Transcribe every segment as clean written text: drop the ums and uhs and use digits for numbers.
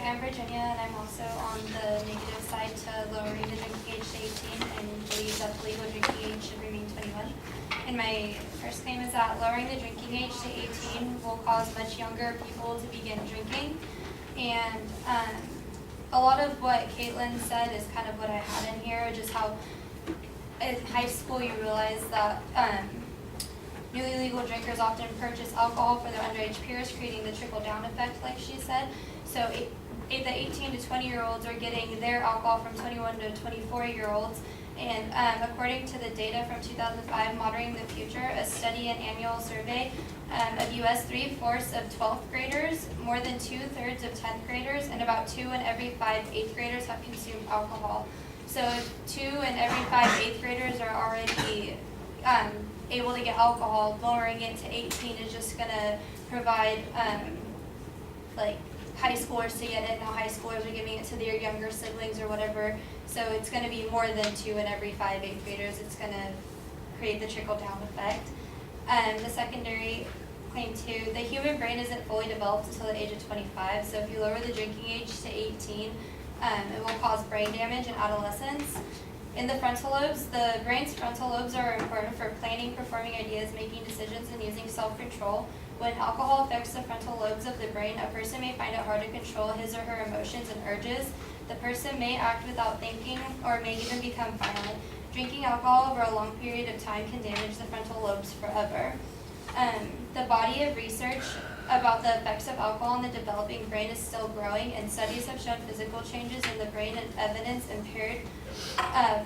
I'm Virginia, and I'm also on the negative side to lowering the drinking age to 18 and believe that the legal drinking age should remain 21. And my first claim is that lowering the drinking age to 18 will cause much younger people to begin drinking. And a lot of what Caitlin said is kind of what I had in here, just how in high school you realize that newly legal drinkers often purchase alcohol for their underage peers, creating the trickle-down effect, like she said. So the 18 to 20-year-olds are getting their alcohol from 21 to 24-year-olds. And according to the data from 2005, Monitoring the Future, a study and annual survey of U.S. 3/4 of 12th graders, more than 2/3 of 10th graders, and about 2 in every 5 8th graders have consumed alcohol. So if 2 in every 5 8th graders are already able to get alcohol, lowering it to 18 is just going to provide like high schoolers to get it. Now high schoolers are giving it to their younger siblings or whatever. So it's going to be more than 2 in every 5 8th graders. It's going to create the trickle-down effect. The secondary claim 2, the human brain isn't fully developed until the age of 25. So if you lower the drinking age to 18, it will cause brain damage in adolescence. In the frontal lobes, the brain's frontal lobes are important for planning, performing ideas, making decisions, and using self-control. When alcohol affects the frontal lobes of the brain, a person may find it hard to control his or her emotions and urges. The person may act without thinking or may even become violent. Drinking alcohol over a long period of time can damage the frontal lobes forever. The body of research about the effects of alcohol on the developing brain is still growing, and studies have shown physical changes in the brain and evidence impaired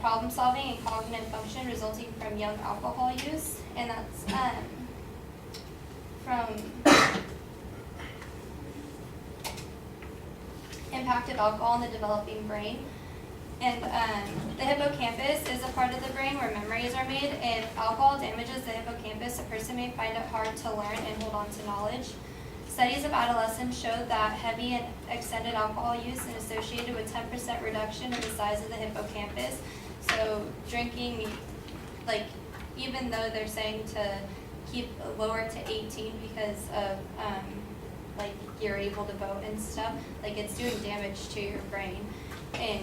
problem solving and cognitive function resulting from young alcohol use. And that's from Impact of Alcohol on the Developing Brain. And the hippocampus is a part of the brain where memories are made. If alcohol damages the hippocampus, a person may find it hard to learn and hold on to knowledge. Studies of adolescents showed that heavy and extended alcohol use is associated with 10% reduction in the size of the hippocampus. So drinking, like, even though they're saying to keep lower to 18 because of like you're able to vote and stuff, like it's doing damage to your brain. And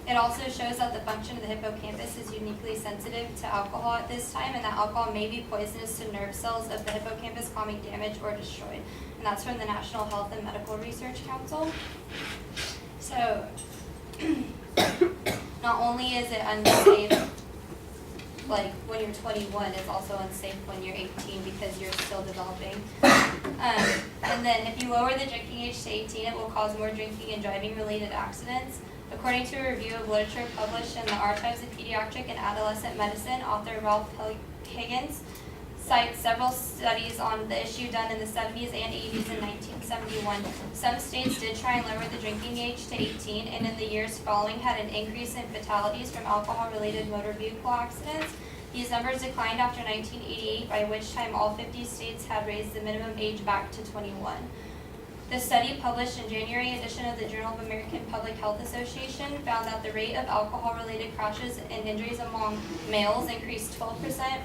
it also shows that the function of the hippocampus is uniquely sensitive to alcohol at this time, and that alcohol may be poisonous to nerve cells of the hippocampus, causing damage or destroyed. And that's from the National Health and Medical Research Council. So not only is it unsafe like when you're 21, it's also unsafe when you're 18 because you're still developing. And then if you lower the drinking age to 18, it will cause more drinking and driving related accidents. According to a review of literature published in the Archives of Pediatric and Adolescent Medicine, author Ralph Higgins cites several studies on the issue done in the 70s and 80s in 1971. Some states did try and lower the drinking age to 18, and in the years following had an increase in fatalities from alcohol-related motor vehicle accidents. These numbers declined after 1988, by which time all 50 states had raised the minimum age back to 21. The study, published in January edition of the Journal of American Public Health Association, found that the rate of alcohol-related crashes and injuries among males increased 12%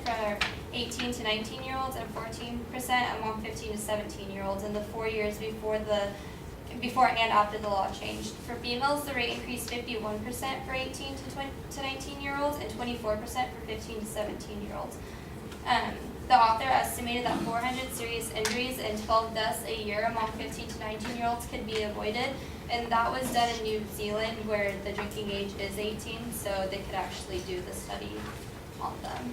for 18 to 19-year-olds and 14% among 15 to 17-year-olds in the 4 years before and after the law changed. For females, the rate increased 51% for 18 to 19-year-olds and 24% for 15 to 17-year-olds. The author estimated that 400 serious injuries and 12 deaths a year among 15 to 19-year-olds could be avoided, and that was done in New Zealand where the drinking age is 18, so they could actually do the study on them.